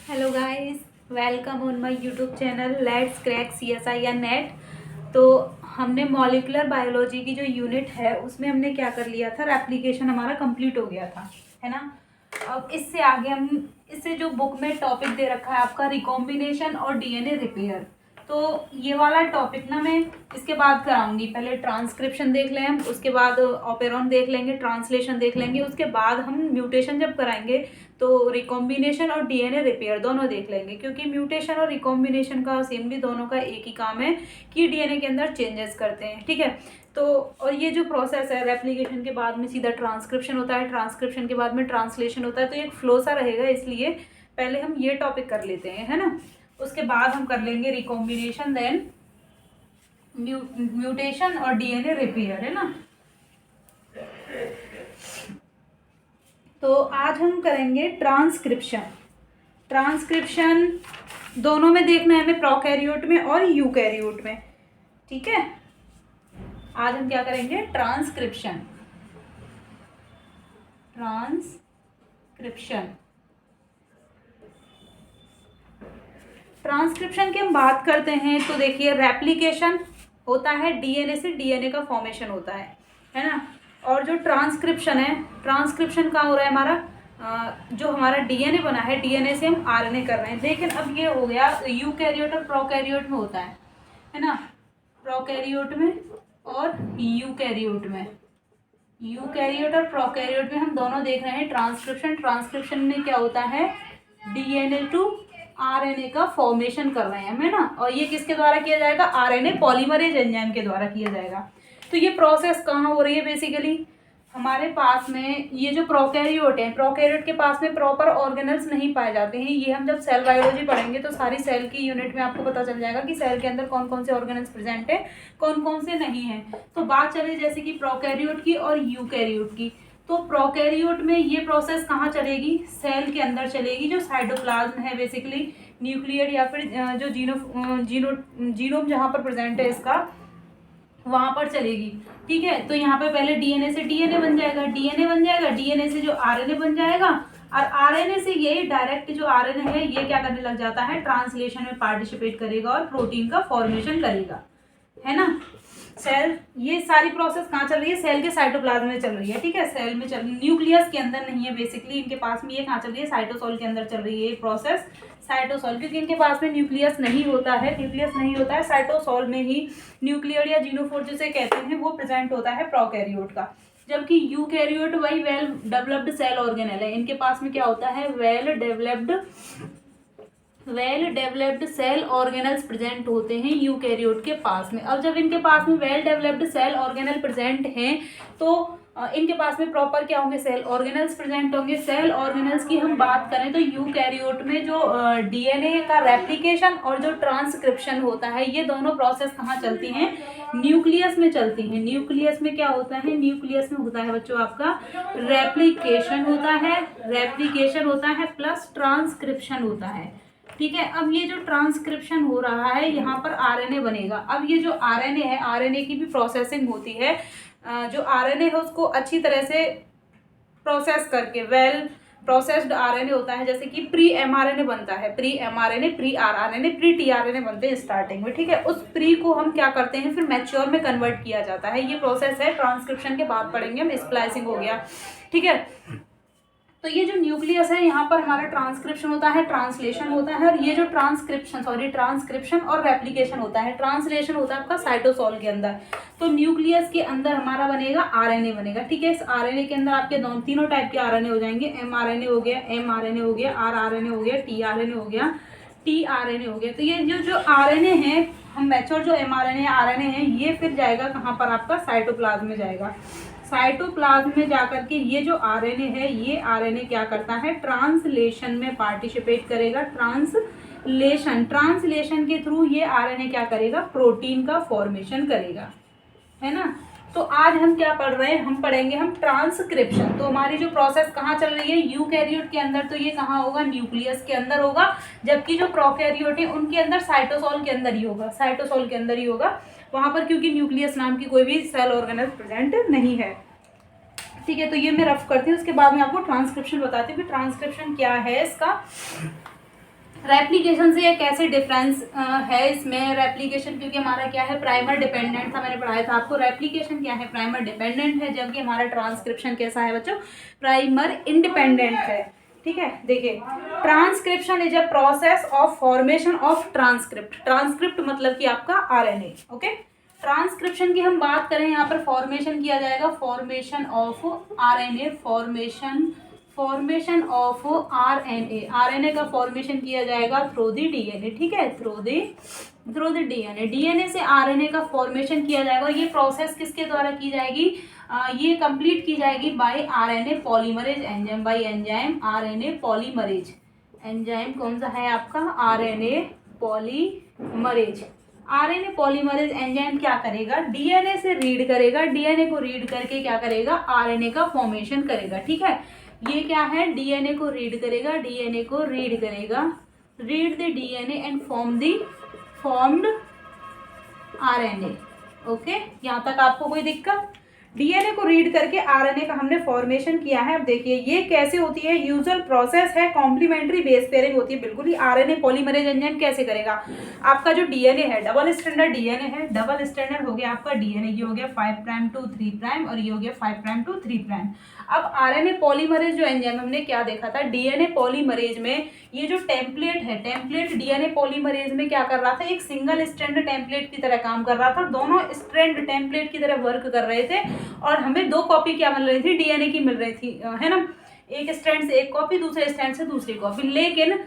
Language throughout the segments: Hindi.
Hello guys, welcome on my YouTube channel let's crack CSIR net. तो हमने मॉलिक्यूलर बायोलॉजी की जो यूनिट है उसमें हमने क्या कर लिया था, रेप्लिकेशन हमारा कंप्लीट हो गया था, है ना। अब इससे आगे हम इससे जो बुक में टॉपिक दे रखा है आपका रिकॉम्बिनेशन और DNA रिपेयर, तो ये वाला टॉपिक ना मैं इसके बाद कराऊंगी। पहले ट्रांसक्रिप्शन देख लें हम, उसके बाद ऑपेरॉन देख लेंगे, ट्रांसलेशन देख लेंगे, उसके बाद हम म्यूटेशन जब कराएंगे तो रिकॉम्बिनेशन और DNA रिपेयर दोनों देख लेंगे, क्योंकि म्यूटेशन और रिकॉम्बिनेशन का सेमली दोनों का एक ही काम है कि DNA के अंदर चेंजेस करते हैं, ठीक है। तो और ये जो प्रोसेस है, रेप्लिकेशन के बाद में सीधा ट्रांसक्रिप्शन होता है, ट्रांसक्रिप्शन के बाद में ट्रांसलेशन होता है, तो एक फ्लो सा रहेगा, इसलिए पहले हम ये टॉपिक कर लेते हैं, है ना। उसके बाद हम कर लेंगे रिकॉम्बिनेशन, देन म्यूटेशन और DNA रिपेयर, है ना। तो आज हम करेंगे ट्रांसक्रिप्शन। ट्रांसक्रिप्शन दोनों में देखना है हमें, प्रोकैरियोट में और यूकैरियोट में, ठीक है। आज हम क्या करेंगे, ट्रांसक्रिप्शन। ट्रांसक्रिप्शन की हम बात करते हैं तो देखिए, रेप्लिकेशन होता है, DNA से DNA का फॉर्मेशन होता है ना। और जो ट्रांसक्रिप्शन है, ट्रांसक्रिप्शन कहाँ हो रहा है हमारा, जो हमारा DNA बना है, DNA से हम RNA कर रहे हैं। लेकिन अब ये हो गया यूकैरियोट और प्रोकैरियोट में होता है ना। प्रोकैरियोट में और यूकैरियोट में, यूकैरियोट और प्रोकैरियोट में हम दोनों देख रहे हैं ट्रांसक्रिप्शन। ट्रांसक्रिप्शन में क्या होता है, DNA टू RNA का फॉर्मेशन कर रहे हैं हम, है ना। और ये किसके द्वारा किया जाएगा, RNA पॉलीमरेज एंजाइम के द्वारा किया जाएगा। तो ये प्रोसेस कहाँ हो रही है, बेसिकली हमारे पास में ये जो प्रोकैरियोट है, प्रोकैरियोट के पास में प्रॉपर ऑर्गेनल्स नहीं पाए जाते हैं। ये हम जब सेल बायोलॉजी पढ़ेंगे तो सारी सेल की यूनिट में आपको पता चल जाएगा कि सेल के अंदर कौन कौन से ऑर्गेनल्स प्रेजेंट है, कौन कौन से नहीं है। तो बात चले जैसे कि प्रोकैरियोट की और यूकैरियोट की, तो प्रोकैरियोट में ये प्रोसेस कहाँ चलेगी, सेल के अंदर चलेगी, जो साइटोप्लाज्म है, बेसिकली न्यूक्लियर या फिर जो जीनोम जहाँ पर प्रेजेंट है इसका, वहां पर चलेगी, ठीक है। तो यहाँ पे पहले DNA से DNA बन जाएगा, DNA से जो RNA बन जाएगा, और RNA से यही डायरेक्ट जो RNA है ये क्या करने लग जाता है, ट्रांसलेशन में पार्टिसिपेट करेगा और प्रोटीन का फॉर्मेशन करेगा, है ना। सेल, ये सारी प्रोसेस कहाँ चल रही है, सेल के साइटोप्लाज्म में चल रही है, ठीक है। सेल में चल, न्यूक्लियस के अंदर नहीं है बेसिकली इनके पास में। ये कहाँ चल रही है, साइटोसोल के अंदर चल रही है ये प्रोसेस, साइटोसोल, क्योंकि इनके पास में न्यूक्लियस नहीं होता है, साइटोसोल में ही न्यूक्लियर या जीनोफोर जिसे कहते हैं वो प्रेजेंट होता है प्रोकैरियोट का। जबकि यूकैरियोट वही वेल डेवलप्ड सेल ऑर्गेनल है, इनके पास में क्या होता है, well developed cell organelles present होते हैं यूकैरियोट के पास में। अब जब इनके पास में well developed cell organelle present हैं तो इनके पास में प्रॉपर क्या होंगे, सेल ऑर्गेनल्स प्रेजेंट होंगे। सेल ऑर्गेनल्स की हम बात करें तो यूकैरियोट में जो DNA का रेप्लिकेशन और जो ट्रांसक्रिप्शन होता है, ये दोनों प्रोसेस कहाँ चलती हैं, न्यूक्लियस में चलती हैं। न्यूक्लियस में क्या होता है, न्यूक्लियस में होता है बच्चों आपका रेप्लिकेशन होता है प्लस ट्रांसक्रिप्शन होता है, ठीक है। अब ये जो ट्रांसक्रिप्शन हो रहा है, यहाँ पर RNA बनेगा। अब ये जो RNA है, RNA की भी प्रोसेसिंग होती है, जो RNA है उसको अच्छी तरह से प्रोसेस करके, वेल प्रोसेस्ड RNA होता है, जैसे कि प्री mRNA बनता है, pre mRNA, pre rRNA, pre tRNA बनते हैं स्टार्टिंग में, ठीक है। उस प्री को हम क्या करते हैं, फिर मैच्योर में कन्वर्ट किया जाता है। ये प्रोसेस है, ट्रांसक्रिप्शन के बाद पढ़ेंगे हम, स्प्लाइसिंग हो गया, ठीक है। तो ये जो न्यूक्लियस है, यहाँ पर हमारा ट्रांसक्रिप्शन होता है, ट्रांसलेशन होता है, और ये जो ट्रांसक्रिप्शन और रेप्लिकेशन होता है, ट्रांसलेशन होता है आपका साइटोसोल के अंदर। तो न्यूक्लियस के अंदर हमारा बनेगा RNA बनेगा, ठीक है। इस RNA के अंदर आपके तीनों टाइप के RNA हो जाएंगे, mRNA हो गया, mRNA हो गया, rRNA हो गया, tRNA हो गया, tRNA हो गया। तो ये जो RNA है, हम मैच्योर जो mRNA RNA है, ये फिर जाएगा कहाँ पर, आपका साइटोप्लाज्म में जाएगा। साइटोप्लाज्म में जाकर के ये जो RNA है, ये RNA क्या करता है, ट्रांसलेशन में पार्टिसिपेट करेगा। ट्रांसलेशन के थ्रू ये RNA क्या करेगा, प्रोटीन का फॉर्मेशन करेगा, है ना। तो आज हम क्या पढ़ रहे हैं, हम पढ़ेंगे हम ट्रांसक्रिप्शन। तो हमारी जो प्रोसेस कहाँ चल रही है, यूकैरियोट के अंदर, तो ये कहाँ होगा, न्यूक्लियस के अंदर होगा। जबकि जो प्रोकैरियोट है उनके अंदर साइटोसोल के अंदर ही होगा, वहां पर, क्योंकि न्यूक्लियस नाम की कोई भी सेल ऑर्गेनल प्रेजेंट नहीं है, ठीक है। तो ये मैं रफ करती हूँ, उसके बाद में आपको ट्रांसक्रिप्शन बताती हूँ कि ट्रांसक्रिप्शन क्या है इसका। रेप्लिकेशन से कैसे डिफरेंस है इसमें, रेप्लिकेशन क्योंकि हमारा क्या है प्राइमर डिपेंडेंट था, मैंने पढ़ाया था आपको। रेप्लिकेशन क्या है, प्राइमर डिपेंडेंट है, जबकि हमारा ट्रांसक्रिप्शन कैसा है बच्चों, प्राइमर इंडिपेंडेंट है। ठीक है, देखिए transcription is a process of formation of transcript. Transcript मतलब कि आपका आरएनए। ओके, ट्रांसक्रिप्शन की हम बात करें, यहाँ पर फॉर्मेशन किया जाएगा, formation of RNA, formation of RNA, RNA का फॉर्मेशन किया जाएगा थ्रू द डीएनए। ठीक है, थ्रू द डीएनए, डीएनए से आरएनए का फॉर्मेशन किया जाएगा। और ये प्रोसेस किसके द्वारा की जाएगी, ये कंप्लीट की जाएगी by RNA polymerase enzyme, bye enzyme RNA polymerase. Enzyme कौन सा है आपका, RNA polymerase. RNA polymerase enzyme क्या करेगा, डीएनए से रीड करेगा, डीएनए को रीड करके क्या करेगा, आरएनए का फॉर्मेशन करेगा। ठीक है, ये क्या है, डीएनए को रीड करेगा, डीएनए को रीड करेगा, read the DNA and formed RNA. Okay, यहाँ तक आपको कोई दिक्कत, डीएनए को रीड करके आरएनए का हमने फॉर्मेशन किया है। अब देखिए ये कैसे होती है, यूजुअल प्रोसेस है, कॉम्प्लीमेंट्री बेस पेयरिंग होती है बिल्कुल ही। आरएनए पॉलीमरेज एंजाइम कैसे करेगा, आपका जो डीएनए है डबल स्टैंडर्ड डीएनए है, डबल स्टैंडर्ड हो गया आपका डीएनए, ये हो गया 5 प्राइम टू 3 प्राइम और ये हो गया 5 प्राइम टू 3 प्राइम। अब आरएनए पॉलीमरेज जो एंजाइम हमने क्या देखा था, डीएनए पॉलीमरेज में ये जो टेम्पलेट है, टेम्पलेट डीएनए पॉलीमरेज में क्या कर रहा था, एक सिंगल स्ट्रैंड टेम्पलेट की तरह काम कर रहा था, दोनों स्ट्रैंड टेम्पलेट की तरह वर्क कर रहे थे और हमें दो कॉपी क्या मिल रही थी, डीएनए की मिल रही थी, है ना, एक स्ट्रैंड से एक कॉपी, दूसरे स्ट्रैंड से दूसरी कॉपी। लेकिन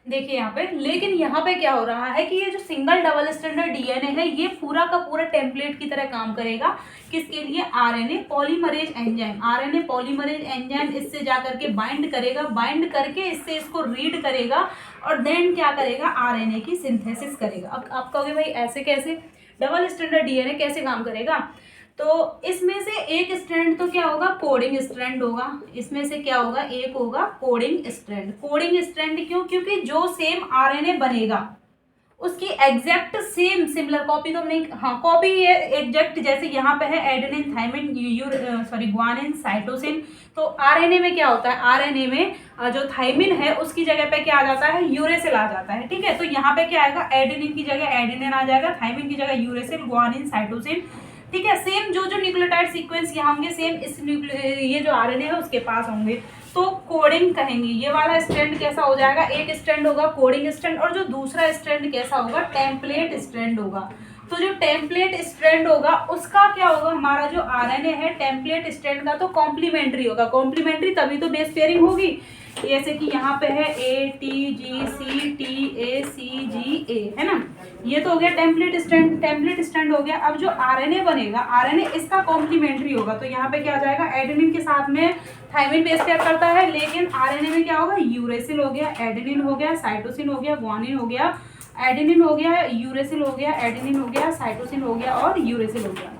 देखिए यहाँ पे क्या हो रहा है कि ये जो सिंगल डबल स्टैंडर्ड डीएनए है ये पूरा का पूरा टेम्पलेट की तरह काम करेगा, किसके लिए, RNA polymerase enzyme. RNA polymerase enzyme इससे जाकर के बाइंड करेगा, बाइंड करके इससे इसको रीड करेगा और देन क्या करेगा, आरएनए की सिंथेसिस करेगा। अब आप कहोगे भाई ऐसे कैसे, डबल स्टैंडर्ड डीएनए कैसे काम करेगा, तो इसमें से एक स्ट्रैंड तो क्या होगा, कोडिंग स्ट्रैंड होगा, इसमें से क्या होगा, एक होगा कोडिंग स्ट्रैंड। कोडिंग स्ट्रैंड क्यों, क्योंकि जो सेम आरएनए बनेगा उसकी एग्जैक्ट सेम सिमिलर कॉपी तो नहीं, हाँ कॉपी है एग्जैक्ट, जैसे यहाँ पे है एडेनिन थाइमिन ग्वानिन साइटोसिन, तो आरएनए में क्या होता है, आरएनए में जो थाइमिन है उसकी जगह पे क्या आ जाता है, यूरेसिल आ जाता है। ठीक है, तो यहाँ पे क्या आएगा, एडेनिन की जगह एडेनिन आ जाएगा, थाइमिन की जगह यूरेसिल, ग्वानिन साइटोसिन। ठीक है, सेम जो न्यूक्लियोटाइड सीक्वेंस यहाँ होंगे सेम इस ये जो आरएनए है उसके पास होंगे, तो कोडिंग कहेंगे। ये वाला स्ट्रैंड कैसा हो जाएगा, एक स्ट्रैंड होगा कोडिंग स्ट्रैंड और जो दूसरा स्ट्रैंड कैसा होगा, टेम्पलेट स्ट्रैंड होगा। तो जो टेम्पलेट स्ट्रैंड होगा उसका क्या होगा, हमारा जो आरएनए है टेम्पलेट स्ट्रैंड का तो कॉम्प्लीमेंट्री होगा, कॉम्प्लीमेंट्री तभी तो बेस पेयरिंग होगी। जैसे कि यहाँ पे है ATGC TACGA, है ना, ये तो हो गया टेम्पलेट स्ट्रैंड, टेम्पलेट स्ट्रैंड हो गया। अब जो आरएनए बनेगा, आरएनए इसका कॉम्प्लीमेंट्री होगा, तो यहाँ पे क्या आ जाएगा, एडेनिन के साथ में थाइमिन बेस पेयर करता है, लेकिन आरएनए में क्या होगा, यूरेसिल हो गया, एडेनिन हो गया, साइटोसिन हो गया, ग्वानिन हो गया, एडेनिन हो गया, यूरेसिल हो गया, एडेनिन हो गया, साइटोसिन हो गया और यूरेसिल हो गया।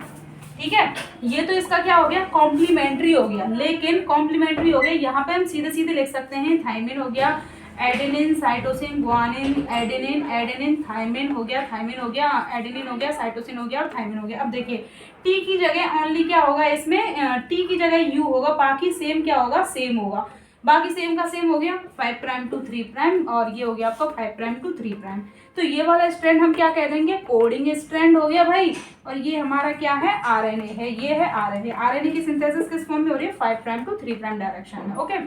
ठीक है, ये तो इसका क्या हो गया, कॉम्प्लीमेंट्री हो गया। लेकिन कॉम्प्लीमेंट्री हो गया, यहाँ पे हम सीधे सीधे लिख सकते हैं, थाइमिन हो गया, adenine, cytosine, guanine, adenine, adenine, thymine हो गया, थाइमिन हो गया, एडेनिन हो गया, साइटोसिन हो गया और थाइमिन हो गया। अब देखिए टी की जगह ओनली क्या होगा, इसमें टी की जगह यू होगा, बाकी सेम क्या होगा, सेम होगा, बाकी सेम का सेम हो गया 5 प्राइम टू 3 प्राइम और ये हो गया आपका 5 प्राइम टू 3 प्राइम। तो ये वाला स्ट्रैंड हम क्या कह देंगे, कोडिंग स्ट्रैंड हो गया भाई। और ये हमारा क्या है, आरएनए है, ये है आरएनए। आरएनए की सिंथेसिस किस फॉर्म में हो रही है, 5 प्राइम टू 3 प्राइम डायरेक्शन में। ओके,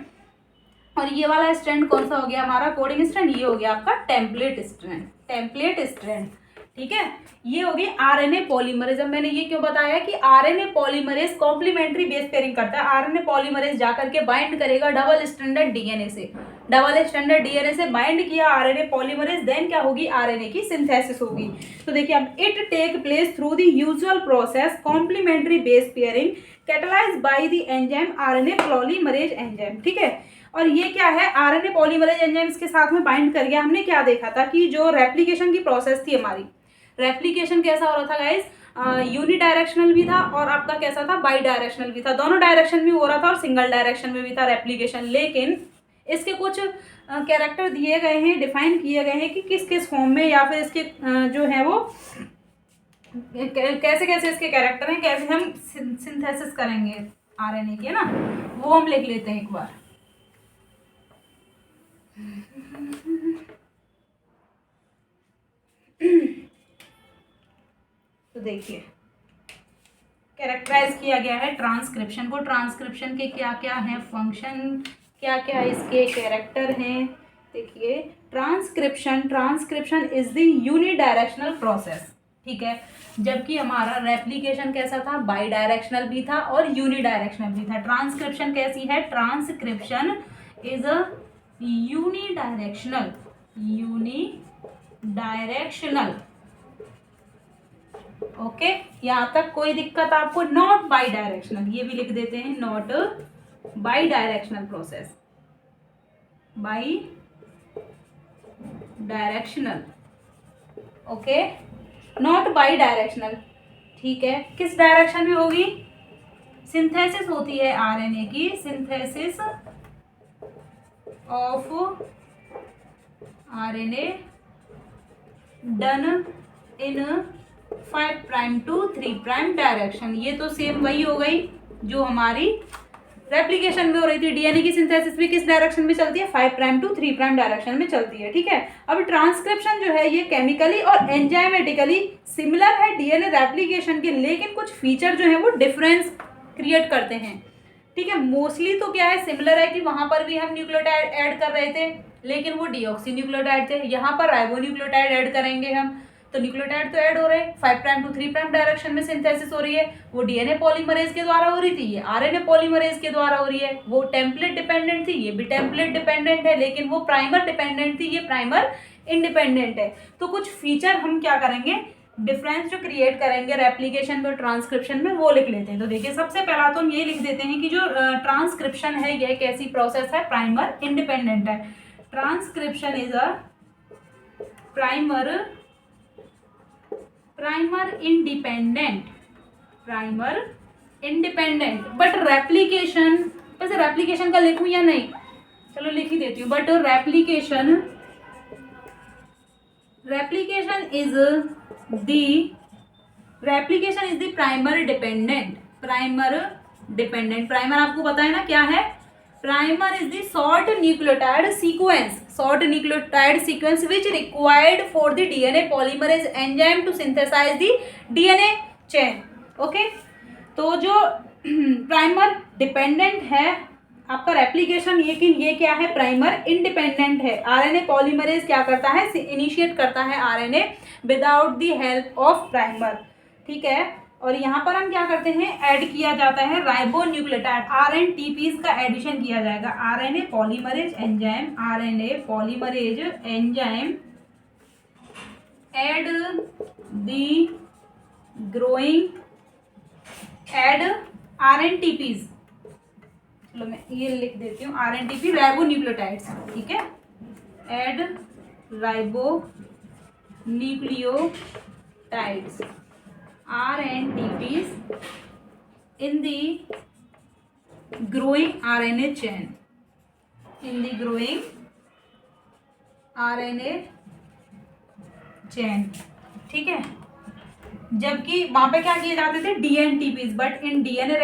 और ये वाला स्ट्रैंड कौन सा हो गया हमारा, कोडिंग स्ट्रैंड, ये हो गया आपका टेम्पलेट स्ट्रैंड, टेम्पलेट स्ट्रैंड। ठीक है, ये हो गई आरएनए पॉलीमरेज। अब मैंने ये क्यों बताया कि RNA polymerase complementary base pairing करता है। आरएनए पॉलीमरेज जाकर के बाइंड करेगा डबल स्टैंडर्ड डीएनए से, डबल स्टैंडर्ड डीएनए से बाइंड किया आरएनए पॉलीमरेज, देन क्या होगी, आरएनए की सिंथेसिस होगी। तो देखिए अब it take place through the usual process complementary base pairing catalysed by the enzyme RNA polymerase enzyme. ठीक है, और ये क्या है, आरएनए पॉलीमरेज एंजाइम्स के साथ में बाइंड कर गया। हमने क्या देखा था कि जो रेप्लिकेशन की प्रोसेस थी हमारी, रेप्लिकेशन कैसा हो रहा था गाइस, यूनि डायरेक्शनल भी था और आपका कैसा था, बाई डायरेक्शनल भी था, दोनों डायरेक्शन में हो रहा था और सिंगल डायरेक्शन में भी था रेप्लिकेशन। लेकिन इसके कुछ कैरेक्टर दिए गए हैं, डिफाइन किए गए हैं कि किस किस फॉर्म में या फिर इसके जो है वो कैसे कैसे इसके कैरेक्टर हैं, कैसे हम सिंथेसिस करेंगे आरएनए की, है ना, वो हम लिख लेते हैं एक बार। तो देखिए कैरेक्टराइज किया गया है ट्रांसक्रिप्शन को। ट्रांसक्रिप्शन के क्या क्या हैं फंक्शन, क्या क्या इसके कैरेक्टर हैं। देखिए transcription is the unidirectional process, ठीक है। जबकि हमारा रेप्लिकेशन कैसा था, बाई डायरेक्शनल भी था और यूनिडायरेक्शनल भी था। ट्रांसक्रिप्शन कैसी है, transcription is a unidirectional okay. यहाँ तक कोई दिक्कत आपको, नॉट बाई डायरेक्शनल, ये भी लिख देते हैं, not by directional process, by directional, okay, not by directional, ठीक है। किस डायरेक्शन में होगी, सिंथेसिस होती है आरएनए की, synthesis of RNA done in 5 prime to 3 prime direction. ये तो सेम वही हो गई जो हमारी रेप्लिकेशन में हो रही थी। डीएनए की सिंथेसिस भी किस डायरेक्शन में चलती है, 5 प्राइम टू 3 प्राइम डायरेक्शन में चलती है, ठीक है। अब ट्रांसक्रिप्शन जो है ये केमिकली और एंजाइमेटिकली सिमिलर है डीएनए रेप्लिकेशन के, लेकिन कुछ फीचर जो है वो डिफरेंस क्रिएट करते हैं, ठीक है। मोस्टली तो क्या है, सिमिलर है कि वहां पर भी हम न्यूक्लियोटाइड ऐड कर रहे थे, लेकिन वो डीऑक्सी न्यूक्लियोटाइड थे। यहाँ पर राइबो न्यूक्लियोटाइड ऐड करेंगे हम, तो न्यूक्लियोटाइड तो ऐड हो रहे हैं, 5 प्राइम टू 3 प्राइम डायरेक्शन में सिंथेसिस हो रही है। वो डीएनए पॉलीमरेज के द्वारा हो रही थी, ये आरएनए पॉलीमरेज के द्वारा हो रही है। वो टेम्पलेट डिपेंडेंट थी, ये भी टेम्पलेट डिपेंडेंट है, लेकिन वो प्राइमर डिपेंडेंट थी, ये प्राइमर इंडिपेंडेंट है। तो कुछ फीचर हम क्या करेंगे, डिफरेंस जो क्रिएट करेंगे रेप्लिकेशन में और ट्रांसक्रिप्शन में, वो लिख लेते हैं। तो देखिए सबसे पहला तो हम ये लिख देते हैं कि जो ट्रांसक्रिप्शन है यह कैसी प्रोसेस है, प्राइमर इंडिपेंडेंट है। Transcription is a primer independent, but replication, वैसे रेप्लिकेशन का लिखूं या नहीं, चलो लिख ही देती हूँ, but replication is the primer dependent. Primer आपको पता है ना क्या है, primer is the short nucleotide sequence which required for the DNA polymerase enzyme to synthesise the DNA chain, okay. तो जो प्राइमर डिपेंडेंट है आपका रेप्लिकेशन, लेकिन ये क्या है, प्राइमर इंडिपेंडेंट है। आरएनए पॉलीमरेज क्या करता है, इनिशिएट करता है RNA without the help of primer, ठीक है। और यहाँ पर हम क्या करते हैं, ऐड किया जाता है राइबो न्यूक्लियोटाइड, आरएनटीपीज का एडिशन किया जाएगा। RNA polymerase enzyme add the growing rNTPs, चलो मैं ये लिख देती हूँ, आरएनटीपी राइबो न्यूक्लियोटाइड्स, ठीक है। Add ribonucleotides RNTPs in the growing RNA chain, ठीक है। जबकि वहां पे क्या किए जाते थे, DNTPs, but in DNA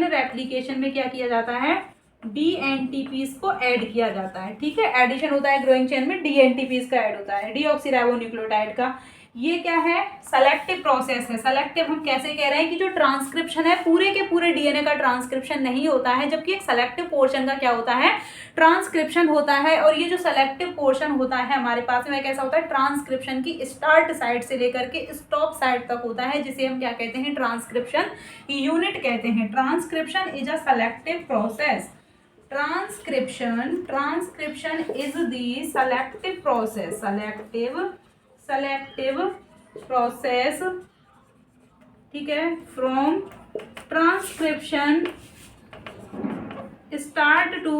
replication में क्या किया जाता है, DNTPs को ऐड किया जाता है, ठीक है। एडिशन होता है ग्रोइंग चेन में, DNTPs का ऐड होता है, डीऑक्सीराइबोन्यूक्लियोटाइड का। ये क्या है, सेलेक्टिव प्रोसेस है। सेलेक्टिव हम कैसे कह रहे हैं कि जो ट्रांसक्रिप्शन है पूरे के पूरे डीएनए का ट्रांसक्रिप्शन नहीं होता है, जबकि एक सेलेक्टिव पोर्शन का क्या होता है, ट्रांसक्रिप्शन होता है। और ये जो सेलेक्टिव पोर्शन होता है हमारे पास में कैसा होता है, ट्रांसक्रिप्शन की स्टार्ट साइड से लेकर के स्टॉप साइड तक होता है, जिसे हम क्या कहते हैं, ट्रांसक्रिप्शन यूनिट कहते हैं। Transcription is a selective process. Transcription is the selective process, ठीक है। From transcription start to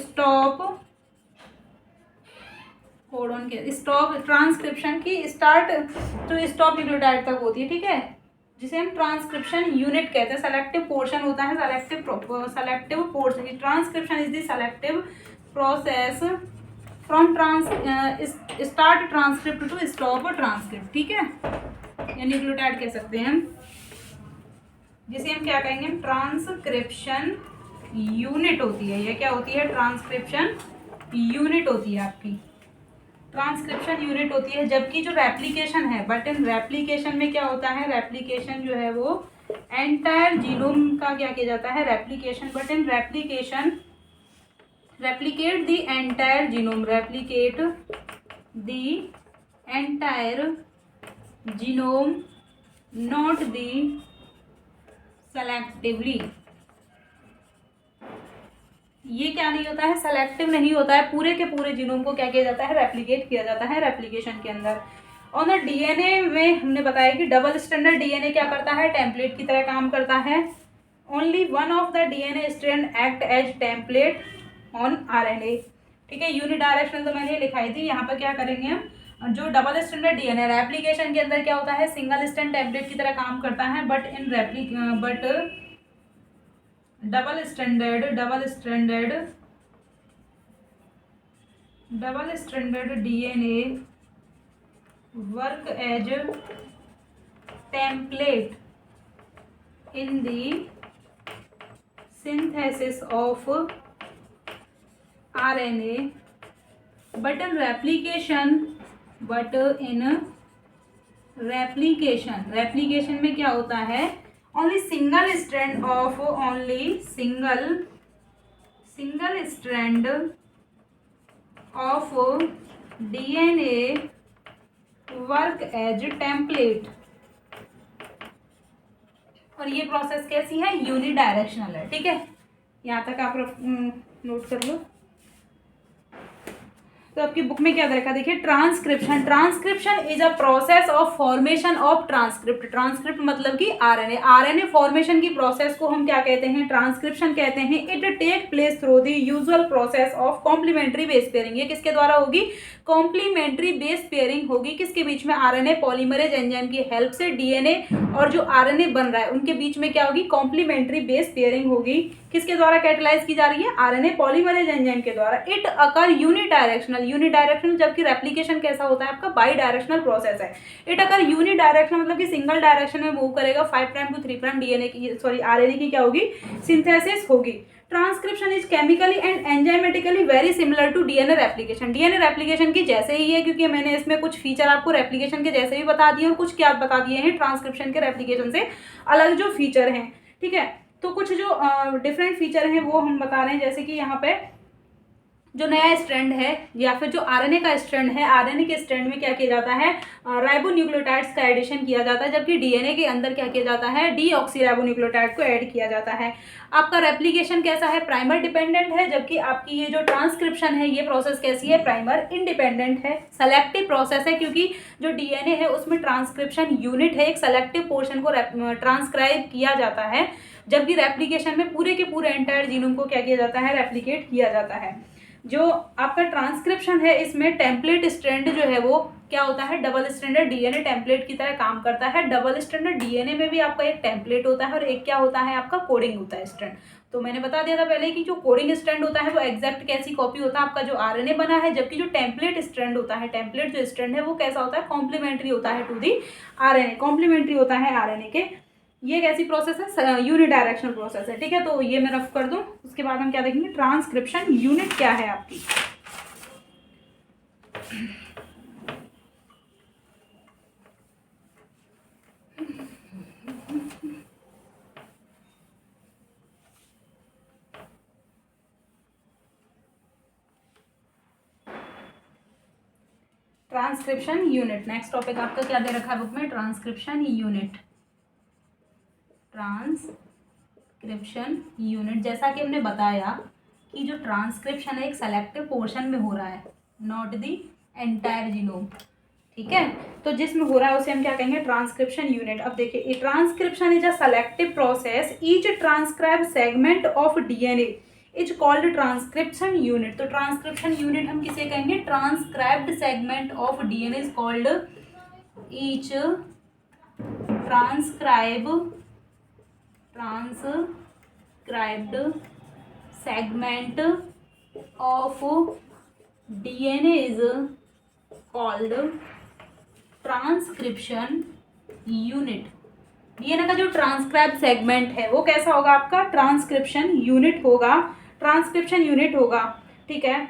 stop, transcription की स्टार्ट टू स्टॉप न्यूक्लियोटाइड तक होती है, ठीक है, जिसे हम ट्रांसक्रिप्शन यूनिट कहते हैं। सेलेक्टिव पोर्शन होता है, selective portion. Transcription is the selective process from start transcript to stop transcript, ठीक है, या न्यूक्लियोटाइड कह सकते हैं हम, जिसे हम क्या कहेंगे, ट्रांसक्रिप्शन यूनिट होती है। ये क्या होती है? ट्रांसक्रिप्शन यूनिट होती है आपकी, ट्रांसक्रिप्शन यूनिट होती है। जबकि जो रेप्लिकेशन है, बट इन रेप्लिकेशन में क्या होता है? रेप्लिकेशन जो है वो एंटायर जीनोम का क्या किया जाता है? Replication. But in replication replicate the entire genome, replicate the entire genome, not the selectively। ये क्या नहीं होता है? सेलेक्टिव नहीं होता है। पूरे के पूरे जीनोम को क्या किया जाता है? रेप्लिकेट किया जाता है रेप्लिकेशन के अंदर। और ना डीएनए में हमने बताया कि डबल स्टैंडर्ड डीएनए क्या करता है? टेम्पलेट की तरह काम करता है। Only one of the DNA strand act as template on RNA. ठीक है, यूनिडायरेक्शनल तो मैंने लिखाई थी। यहाँ पर क्या करेंगे हम? जो डबल स्टैंडर्ड डीएनए रेप्लिकेशन के अंदर क्या होता है? सिंगल स्टैंड टेम्पलेट की तरह काम करता है। But in double standard DNA work as template in the synthesis of RNA, but in replication में क्या होता है? only single strand of DNA work as template। और ये प्रोसेस कैसी है? यूनिडायरेक्शनल है। ठीक है, यहाँ तक आप नोट कर लो। तो आपकी बुक में क्या दे रखा? देखिए, transcription. Transcription is a process of formation of transcript. Transcript मतलब कि आरएनए। आरएनए फॉर्मेशन की प्रोसेस को हम क्या कहते हैं? ट्रांसक्रिप्शन कहते हैं। It take place through the usual process of complementary base pairing. ये किसके द्वारा होगी? कॉम्प्लीमेंट्री बेस पेयरिंग होगी। किसके बीच में? आरएनए पॉलीमरेज एंजाइम की हेल्प से डीएनए और जो आरएनए बन रहा है उनके बीच में क्या होगी? कॉम्प्लीमेंट्री बेस पेयरिंग होगी। किसके द्वारा कैटेलाइज की जा रही है? आरएनए पॉलीमरेज एंजाइम के द्वारा। इट अकर यूनिडायरेक्शनल, जबकि रेप्लिकेशन कैसा होता है आपका? बाई डायरेक्शनल प्रोसेस है। इट अकर यूनिडायरेक्शनल मतलब कि सिंगल डायरेक्शन में मूव करेगा। 5 प्राइम टू 3 प्राइम डीएनए की आरएनए की क्या होगी? सिंथेसिस होगी। Transcription is chemically and enzymatically very similar to DNA replication. DNA replication की जैसे ही है, क्योंकि मैंने इसमें कुछ फीचर आपको रेप्लिकेशन के जैसे भी बता दिए और कुछ क्या बता दिए हैं ट्रांसक्रिप्शन के रेप्लिकेशन से अलग जो फीचर हैं। ठीक है, तो कुछ जो डिफरेंट फीचर हैं वो हम बता रहे हैं। जैसे कि यहाँ पे जो नया स्ट्रैंड है या फिर जो आरएनए का स्ट्रैंड है, आरएनए के स्ट्रैंड में क्या किया जाता है? राइबोन्यूक्लियोटाइड्स का एडिशन किया जाता है। जबकि डीएनए के अंदर क्या किया जाता है? डीऑक्सीराइबोन्यूक्लियोटाइड को ऐड किया जाता है। आपका रेप्लिकेशन कैसा है? प्राइमर डिपेंडेंट है। जबकि आपकी ये जो ट्रांसक्रिप्शन है ये प्रोसेस कैसी है? प्राइमर इंडिपेंडेंट है। सेलेक्टिव प्रोसेस है, क्योंकि जो डीएनए है उसमें ट्रांसक्रिप्शन यूनिट है, एक सेलेक्टिव पोर्शन को ट्रांसक्राइब किया जाता है। जबकि रेप्लिकेशन में पूरे के पूरे एंटायर जीनोम को क्या किया जाता है? रेप्लिकेट किया जाता है। जो आपका ट्रांसक्रिप्शन है इसमें टेम्पलेट स्ट्रैंड जो है वो क्या होता है? डबल स्टैंडर्ड डीएनए टेम्पलेट की तरह काम करता है। डबल स्टैंडर्ड डीएनए में भी आपका एक टेम्पलेट होता है और एक क्या होता है? आपका कोडिंग होता है स्ट्रैंड। तो मैंने बता दिया था पहले कि जो कोडिंग स्ट्रैंड होता है वो एग्जैक्ट कैसी कॉपी होता है? आपका जो आरएनए बना है। जबकि जो टेम्पलेट स्ट्रैंड होता है, टेम्पलेट जो स्ट्रैंड है वो कैसा होता है? कॉम्प्लीमेंट्री होता है टू दी आरएनए, कॉम्प्लीमेंट्री होता है आरएनए के। ये कैसी प्रोसेस है? यूनिडायरेक्शनल प्रोसेस है। ठीक है, तो ये मैं रफ कर दूं। उसके बाद हम क्या देखेंगे? ट्रांसक्रिप्शन यूनिट क्या है आपकी। ट्रांसक्रिप्शन यूनिट नेक्स्ट टॉपिक आपका क्या दे रखा है बुक में? Transcription unit. ट्रांसक्रिप्शन यूनिट, जैसा कि हमने बताया कि जो ट्रांसक्रिप्शन है एक सेलेक्टिव पोर्शन में हो रहा है, नॉट दी एंटायर जीनोम। ठीक है, तो जिसमें हो रहा है उसे हम क्या कहेंगे? Transcription unit. अब देखिए, transcription is a selective process. Each transcribe segment of DNA is called transcription unit. तो ट्रांसक्रिप्शन यूनिट हम किसे कहेंगे? Transcribed segment of DNA is called each transcribed segment of DNA is called transcription unit। DNA का जो ट्रांसक्राइब सेगमेंट है वो कैसा होगा आपका, ट्रांसक्रिप्शन यूनिट होगा, ट्रांसक्रिप्शन यूनिट होगा। ठीक है,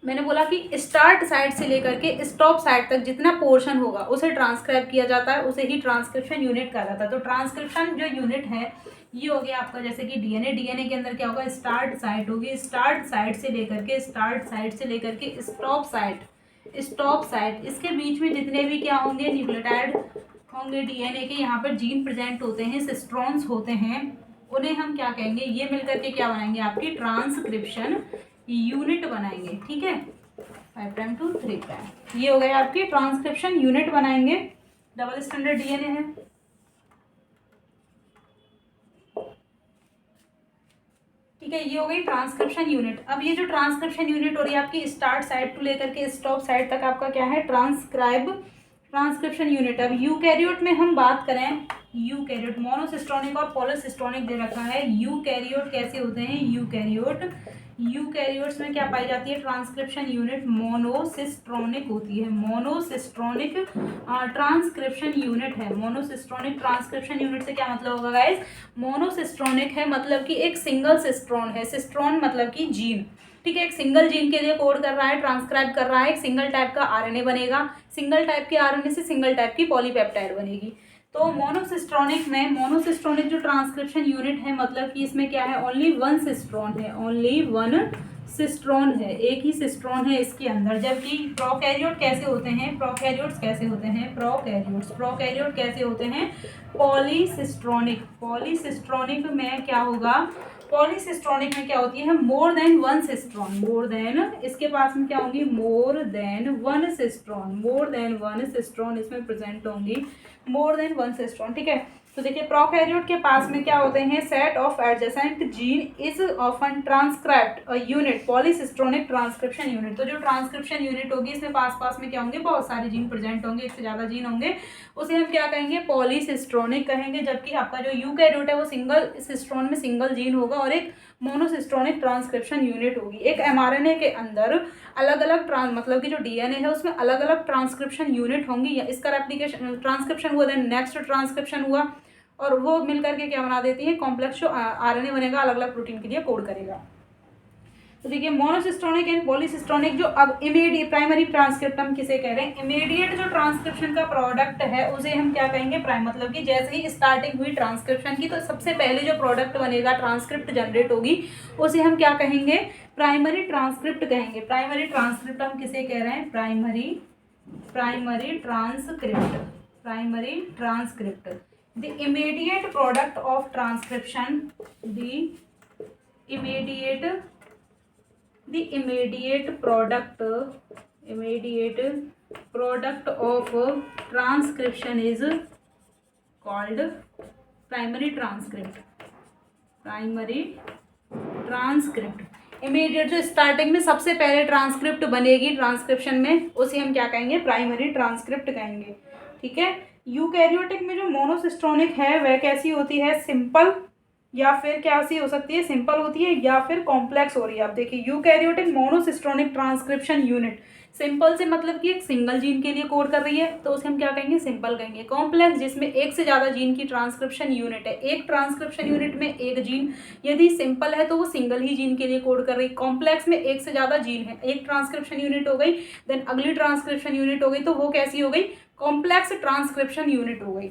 मैंने बोला कि स्टार्ट साइड से लेकर के स्टॉप साइड तक जितना पोर्शन होगा उसे ट्रांसक्राइब किया जाता है, उसे ही ट्रांसक्रिप्शन यूनिट कहा जाता है। तो ट्रांसक्रिप्शन जो यूनिट है ये हो गया आपका जैसे कि डीएनए, डीएनए के अंदर क्या होगा, स्टार्ट साइट होगी, स्टार्ट साइट से लेकर के स्टॉप साइट, स्टॉप साइट, इसके बीच में जितने भी क्या होंगे, न्यूक्लियोटाइड होंगे डीएनए के, यहाँ पर जीन प्रेजेंट होते हैं, सिस्ट्रॉन्स होते हैं, उन्हें हम क्या कहेंगे, ये मिलकर के क्या बनाएंगे, आपकी ट्रांसक्रिप्शन यूनिट बनाएंगे। ठीक है, 5 प्राइम टू 3 प्राइम, ये हो गए आपके ट्रांसक्रिप्शन यूनिट बनाएंगे। डबल स्टैंडर्ड डीएनए है। ठीक है, ये हो गई ट्रांसक्रिप्शन यूनिट। अब ये जो ट्रांसक्रिप्शन यूनिट हो रही है आपकी स्टार्ट साइड टू लेकर के स्टॉप साइड तक आपका क्या है, ट्रांसक्रिप्शन यूनिट। अब यूकैरियोट में हम बात करें, यूकैरियोट मोनोसिस्टोनिक और पॉलीसिस्टोनिक दे रखा है। यूकैरियोट कैसे होते हैं, यूकैरियोट्स में क्या पाई जाती है, ट्रांसक्रिप्शन यूनिट मोनोसिस्ट्रोनिक होती है, मोनोसिस्ट्रोनिक ट्रांसक्रिप्शन यूनिट है। मोनोसिस्ट्रोनिक ट्रांसक्रिप्शन यूनिट से क्या मतलब होगा गाइस, मोनोसिस्ट्रोनिक है मतलब कि एक सिंगल सिस्ट्रॉन है, सिस्ट्रॉन मतलब कि जीन। ठीक है, एक सिंगल जीन के लिए कोड कर रहा है, ट्रांसक्राइब कर रहा है, एक सिंगल टाइप का आरएनए बनेगा, सिंगल टाइप के आरएनए से सिंगल टाइप की पॉलीपेप्टाइड बनेगी। तो मोनोसिस्ट्रोनिक में, मोनोसिस्ट्रोनिक जो ट्रांसक्रिप्शन यूनिट है मतलब कि इसमें क्या है, ओनली वन सिस्ट्रॉन है, ओनली वन सिस्ट्रॉन है, एक ही सिस्ट्रॉन है इसके अंदर। जबकि प्रोकैरियोट कैसे होते हैं, प्रोकैरियोट्स कैसे होते हैं, प्रोकैरियोट कैसे होते हैं, पॉलीसिस्ट्रोनिक। पॉलीसिस्ट्रोनिक में क्या होगा, पॉलीसिस्ट्रोनिक में क्या होती है, more than one cistron, more than, इसके पास में क्या होंगी, more than one cistron, more than one cistron इसमें प्रेजेंट होंगी, मोर देन वन सिस्ट्रॉन। ठीक है, तो देखिए प्रोकैरियोट के पास में क्या होते हैं, set of adjacent gene is often transcribed unit, polycistronic transcription unit. तो जो ट्रांसक्रिप्शन यूनिट होगी इसमें पास में क्या होंगे, बहुत सारे जीन प्रेजेंट होंगे, एक से ज़्यादा जीन होंगे, उसे हम क्या कहेंगे, पॉलीसिस्ट्रोनिक कहेंगे। जबकि आपका जो यूकैरियोट है वो सिंगल सिस्ट्रॉन में सिंगल जीन होगा और एक मोनोसिस्ट्रोनिक ट्रांसक्रिप्शन यूनिट होगी। एक एमआरएनए के अंदर अलग अलग मतलब कि जो डीएनए है उसमें अलग अलग ट्रांसक्रिप्शन यूनिट होंगी, या इसका रेप्लिकेशन ट्रांसक्रिप्शन हुआ, देन नेक्स्ट ट्रांसक्रिप्शन हुआ, और वो मिलकर के क्या बना देती है, कॉम्प्लेक्स जो आरएनए बनेगा, अलग अलग प्रोटीन के लिए कोड करेगा। तो देखिए मोनोसिस्ट्रोनिक एंड पॉलीसिस्ट्रोनिक जो अब इमीडिएट प्राइमरी ट्रांसक्रिप्ट हम किसे कह रहे हैं, इमीडिएट जो ट्रांसक्रिप्शन का प्रोडक्ट है उसे हम क्या कहेंगे, प्राइम, मतलब कि जैसे ही स्टार्टिंग हुई ट्रांसक्रिप्शन की तो सबसे पहले जो प्रोडक्ट बनेगा, ट्रांसक्रिप्ट जनरेट होगी, उसे हम क्या कहेंगे, प्राइमरी ट्रांसक्रिप्ट कहेंगे। प्राइमरी ट्रांसक्रिप्ट हम किसे कह रहे हैं, primary transcript, primary transcript. The immediate product of transcription, the immediate product of transcription is called primary transcript, immediate जो स्टार्टिंग में सबसे पहले ट्रांसक्रिप्ट बनेगी ट्रांसक्रिप्शन में, उसे हम क्या कहेंगे, प्राइमरी ट्रांसक्रिप्ट कहेंगे। ठीक है, यूकैरियोटिक में जो मोनोसिस्ट्रोनिक है वह कैसी होती है, सिंपल, या फिर कैसी हो सकती है, सिंपल होती है या फिर कॉम्प्लेक्स हो रही है। आप देखिए यूकैरियोटिक मोनोसिस्ट्रोनिक ट्रांसक्रिप्शन यूनिट, सिंपल से मतलब कि एक सिंगल जीन के लिए कोड कर रही है तो उसे हम क्या कहेंगे, सिंपल कहेंगे। कॉम्प्लेक्स जिसमें एक से ज़्यादा जीन की ट्रांसक्रिप्शन यूनिट है, एक ट्रांसक्रिप्शन यूनिट में एक जीन, यदि सिंपल है तो वो सिंगल ही जीन के लिए कोड कर रही है। कॉम्प्लेक्स में एक से ज़्यादा जीन है, एक ट्रांसक्रिप्शन यूनिट हो गई, देन अगली ट्रांसक्रिप्शन यूनिट हो गई, तो वो कैसी हो गई, कॉम्प्लेक्स ट्रांसक्रिप्शन यूनिट हो गई।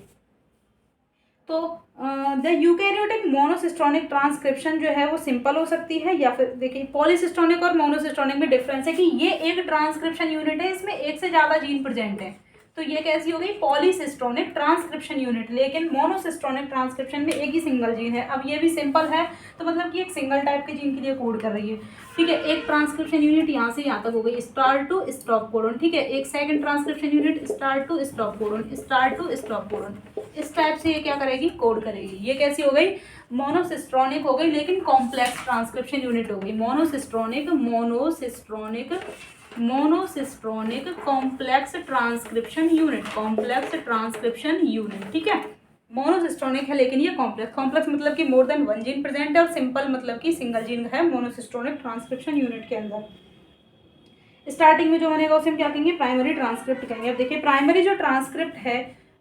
तो द यूकैरियोटिक मोनोसिस्ट्रोनिक ट्रांसक्रिप्शन जो है वो सिंपल हो सकती है, या फिर देखिए पॉलीसिस्ट्रोनिक और मोनोसिस्ट्रोनिक में डिफरेंस है कि ये एक ट्रांसक्रिप्शन यूनिट है, इसमें एक से ज़्यादा जीन प्रेजेंट है, तो ये कैसी हो गई, पॉलीसिस्ट्रोनिक ट्रांसक्रिप्शन यूनिट। लेकिन मोनोसिस्ट्रोनिक ट्रांसक्रिप्शन में एक ही सिंगल जीन है। अब ये भी सिंपल है तो मतलब कि एक सिंगल टाइप के जीन के लिए कोड कर रही है। ठीक है, एक ट्रांसक्रिप्शन यूनिट यहाँ से यहाँ तक हो गई, स्टार्ट टू स्टॉप कोडन। ठीक है, एक second transcription unit start to stop codon, start to stop codon, इस टाइप से ये क्या करेगी, कोड करेगी। ये कैसी हो गई, मोनोसिस्ट्रोनिक हो गई, लेकिन कॉम्प्लेक्स ट्रांसक्रिप्शन यूनिट हो गई। मोनोसिस्ट्रोनिक कॉम्प्लेक्स ट्रांसक्रिप्शन यूनिट, ठीक है। मोनोसिस्ट्रोनिक है लेकिन ये कॉम्प्लेक्स मतलब कि more than one gene present है, और सिंपल मतलब कि सिंगल जीन है मोनोसिस्ट्रोनिक ट्रांसक्रिप्शन यूनिट के अंदर। स्टार्टिंग में जो बनेगा उसे हम क्या कहेंगे, प्राइमरी ट्रांसक्रिप्ट कहेंगे। अब देखिए प्राइमरी जो ट्रांसक्रिप्ट है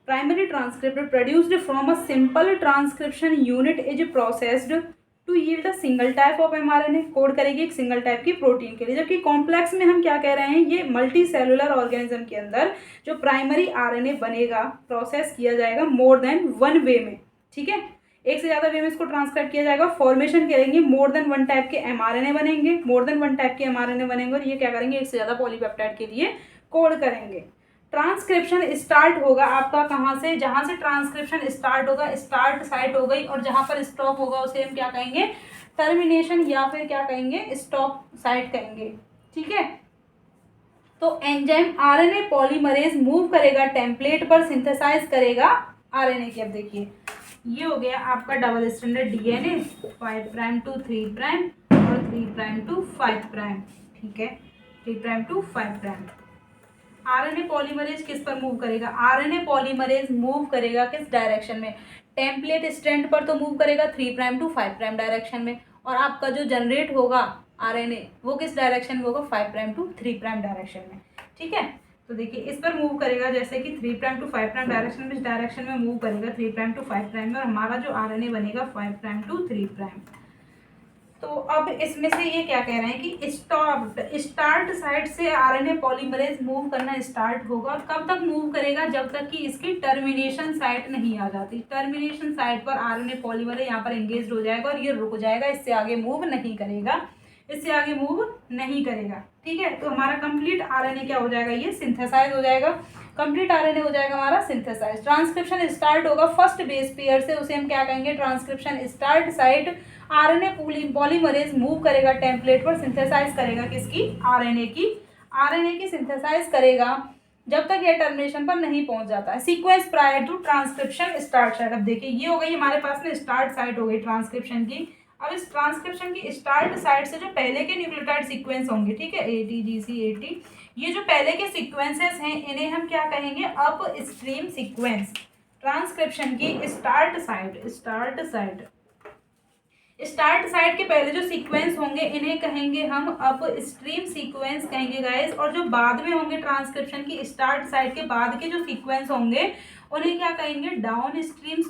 primary transcript produced from a simple transcription unit is processed to yield a single type of mRNA, code करेगी एक सिंगल टाइप की प्रोटीन के लिए। जबकि कॉम्प्लेक्स में हम क्या कह रहे हैं, ये मल्टी सेलुलर ऑर्गेनिज्म के अंदर जो प्राइमरी आरएनए बनेगा, प्रोसेस किया जाएगा मोर देन वन वे में, ठीक है, एक से ज़्यादा वे में इसको ट्रांसक्राइब किया जाएगा, फॉर्मेशन करेंगे, मोर देन वन टाइप के एमआरएनए बनेंगे, मोर देन वन टाइप के एमआरएनए बनेंगे और ये क्या करेंगे, एक से ज़्यादा पॉलीपेप्टाइड के लिए कोड करेंगे। ट्रांसक्रिप्शन स्टार्ट होगा आपका कहाँ से, जहाँ से ट्रांसक्रिप्शन स्टार्ट होगा, स्टार्ट साइट हो गई, और जहाँ पर स्टॉप होगा उसे हम क्या कहेंगे, टर्मिनेशन या फिर क्या कहेंगे, स्टॉप साइट कहेंगे, ठीक है। तो एंजाइम आरएनए पॉलीमरेज मूव करेगा टेम्पलेट पर, सिंथेसाइज करेगा आरएनए की। अब देखिए ये हो गया आपका double standard DNA 5 prime to 3 prime और 3 प्राइम टू 5 प्राइम, ठीक है, 3 prime to 5 prime. RNA polymerase किस पर मूव करेगा, आरएनए पॉलीमरेज मूव करेगा किस डायरेक्शन में, टेम्पलेट स्ट्रैंड पर तो मूव करेगा 3 प्राइम टू 5 प्राइम डायरेक्शन में, और आपका जो जनरेट होगा आरएनए वो किस डायरेक्शन में होगा, 5 प्राइम टू 3 प्राइम डायरेक्शन में, ठीक है। तो देखिए इस पर मूव करेगा जैसे कि 3 प्राइम टू 5 प्राइम डायरेक्शन में, इस डायरेक्शन में मूव करेगा 3 प्राइम टू 5 प्राइम में, और हमारा जो आरएनए बनेगा 5 प्राइम टू 3 प्राइम। तो अब इसमें से ये क्या कह रहे हैं कि स्टार्ट साइड से आरएनए पॉलीमरेज मूव करना स्टार्ट होगा, और कब तक मूव करेगा, जब तक कि इसकी टर्मिनेशन साइट नहीं आ जाती। टर्मिनेशन साइट पर आरएनए पॉलीमरेज यहाँ पर एंगेज हो जाएगा और ये रुक जाएगा, इससे आगे मूव नहीं करेगा, इससे आगे मूव नहीं करेगा, ठीक है। तो हमारा कंप्लीट आरएनए क्या हो जाएगा, ये सिंथेसाइज हो जाएगा, कंप्लीट आरएनए हो जाएगा हमारा सिंथेसाइज। ट्रांसक्रिप्शन स्टार्ट होगा फर्स्ट बेस पेयर से, उसे हम क्या कहेंगे, transcription start site. RNA polymerase move करेगा टेम्पलेट पर, सिंथेसाइज करेगा किसकी, आरएनए की सिंथेसाइज करेगा जब तक यह टर्मिनेशन पर नहीं पहुंच जाता है। Sequence prior to transcription start site. अब देखिए ये हो गई हमारे पास में स्टार्ट साइट हो गई ट्रांसक्रिप्शन की। अब इस ट्रांसक्रिप्शन की स्टार्ट साइट से जो पहले के न्यूक्लियोटाइड सीक्वेंस होंगे, ठीक है, ATGC AT, ये जो पहले के सीक्वेंसेस हैं इन्हें हम क्या कहेंगे, अप स्ट्रीम सीक्वेंस। ट्रांसक्रिप्शन की स्टार्ट साइट के पहले जो सीक्वेंस होंगे इन्हें कहेंगे हम अप स्ट्रीम सीक्वेंस कहेंगे गाइस, और जो बाद में होंगे ट्रांसक्रिप्शन की स्टार्ट साइट के बाद के जो सीक्वेंस होंगे उन्हें क्या कहेंगे, डाउन स्ट्रीम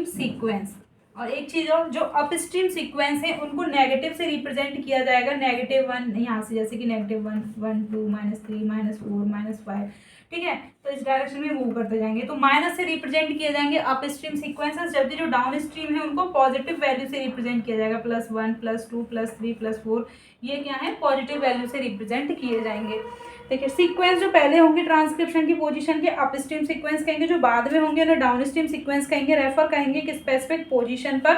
सीक्वेंस। और एक चीज़ और, जो अपस्ट्रीम सीक्वेंस है उनको नेगेटिव से रिप्रेजेंट किया जाएगा, -1 यहाँ से, जैसे कि -1 1 2 -3 -4 -5, ठीक है। तो इस डायरेक्शन में मूव करते जाएंगे, तो माइनस से रिप्रेजेंट किए जाएंगे अपस्ट्रीम सीक्वेंसेस, जबकि जो डाउन स्ट्रीम है उनको पॉजिटिव वैल्यू से रिप्रेजेंट किया जाएगा, +1 +2 +3 +4, ये क्या है, पॉजिटिव वैल्यू से रिप्रेजेंट किए जाएंगे। देखिए सीक्वेंस जो पहले होंगे ट्रांसक्रिप्शन की पोजीशन के अपस्ट्रीम सीक्वेंस कहेंगे, जो बाद में होंगे उन्हें डाउनस्ट्रीम सीक्वेंस कहेंगे, रेफर कहेंगे कि स्पेसिफिक पोजीशन पर,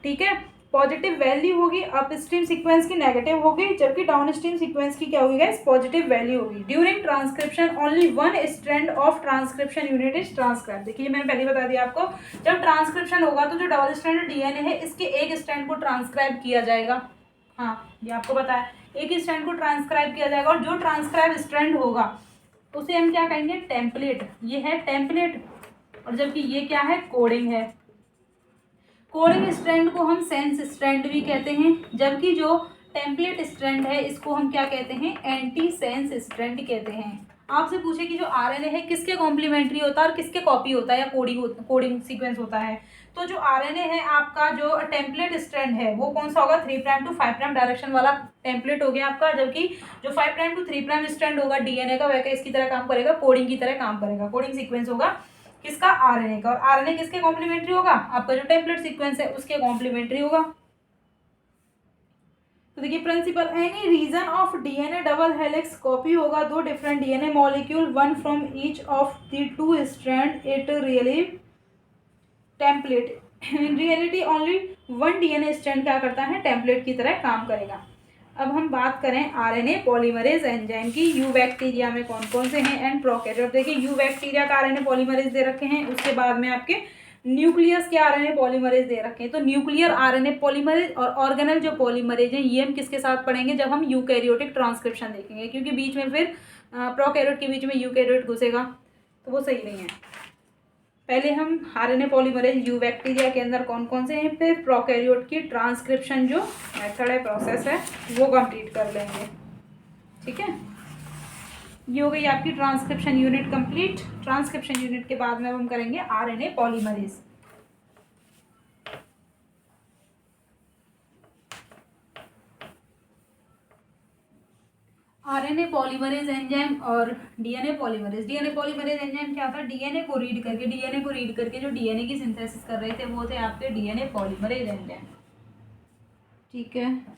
ठीक है। पॉजिटिव वैल्यू होगी अपस्ट्रीम सीक्वेंस की, नेगेटिव होगी, जबकि डाउनस्ट्रीम सीक्वेंस की क्या होगी गाइस, पॉजिटिव वैल्यू होगी। During transcription only one strand of transcription unit is transcribe. देखिए मैंने पहले बता दिया आपको, जब ट्रांसक्रिप्शन होगा तो जो डबल स्ट्रैंड डीएनए है इसके एक स्ट्रैंड को ट्रांसक्राइब किया जाएगा, हाँ ये आपको पता है, एक ही स्ट्रैंड को ट्रांसक्राइब किया जाएगा, और जो ट्रांसक्राइब स्ट्रैंड होगा उसे हम क्या कहेंगे, टेम्पलेट, ये है टेम्पलेट, और जबकि ये क्या है, कोडिंग है। कोडिंग स्ट्रैंड को हम सेंस स्ट्रैंड भी कहते हैं, जबकि जो टेम्पलेट स्ट्रैंड है इसको हम क्या कहते हैं, एंटी सेंस स्ट्रैंड कहते हैं। आपसे पूछे कि जो आरएनए है किसके कॉम्प्लीमेंट्री होता है और किसके कॉपी होता है या कोडिंग सीक्वेंस होता है, तो जो आरएनए है आपका, जो टेम्पलेट स्ट्रैंड है वो कौन सा होगा, 3 प्राइम टू 5 प्राइम डायरेक्शन वाला टेम्पलेट हो गया आपका, जबकि जो 5 प्राइम टू 3 प्राइम स्ट्रैंड होगा डीएनए का, वह इसकी तरह काम करेगा, कोडिंग की तरह काम करेगा, कोडिंग सीक्वेंस होगा किसका, आरएनए का। और आरएनए किसके कॉम्प्लीमेंट्री होगा, आपका जो टेम्पलेट सीक्वेंस है उसके कॉम्प्लीमेंट्री होगा। तो देखिए principle, any region of DNA double helix copy होगा दो different DNA molecule, one from each of the 2 strand, it really template. In reality only one DNA strand क्या करता है, टेम्पलेट की तरह काम करेगा। अब हम बात करें आरएनए पॉलीमरेज एंजाइम की, यू बैक्टीरिया में कौन कौन से हैं एंड प्रोकैरियोट। देखिए यू बैक्टीरिया का आरएनए पॉलीमरेज दे रखे हैं, उसके बाद में आपके न्यूक्लियस के आरएनए पॉलीमरेज दे रखे हैं। तो न्यूक्लियर आरएनए पॉलीमरेज और ऑर्गेनल जो पॉलीमरेज हैं ये हम किसके साथ पढ़ेंगे, जब हम यूकैरियोटिक ट्रांसक्रिप्शन देखेंगे, क्योंकि बीच में फिर प्रोकैरियोट के बीच में यूकैरियोट घुसेगा तो वो सही नहीं है। पहले हम आरएनए पॉलीमरेज यू बैक्टीरिया के अंदर कौन कौन से हैं, फिर प्रोकैरियोट की ट्रांसक्रिप्शन जो मेथड है, प्रोसेस है, वो कंप्लीट कर लेंगे, ठीक है। ये हो गई आपकी transcription unit complete. Transcription unit के बाद में हम करेंगे RNA polymerase. RNA polymerase enzyme और DNA polymerase. DNA polymerase enzyme क्या था, डीएनए को रीड करके जो डीएनए की सिंथेसिस कर रहे थे वो थे आपके डीएनए पॉलीमरेज एंजाइम। ठीक है,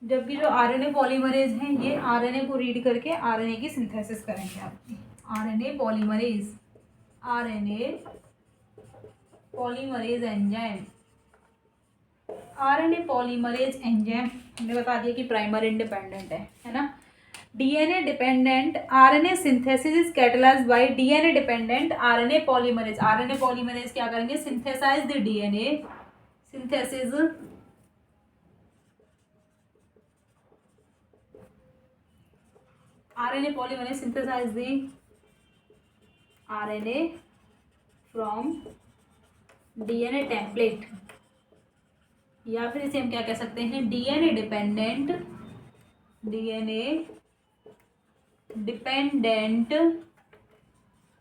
जबकि जो आरएनए पॉलीमरेज हैं ये आरएनए को रीड करके आरएनए की सिंथेसिस करेंगे आपकी। RNA polymerase enzyme. RNA polymerase enzyme हमने बता दिया कि प्राइमर इंडिपेंडेंट है ना। DNA dependent RNA synthesis is catalysed bye DNA dependent RNA polymerase. RNA polymerase क्या करेंगे, synthesise the DNA, synthesis RNA polymerase synthesize the RNA from DNA template, या फिर इसे हम क्या कह सकते हैं, DNA dependent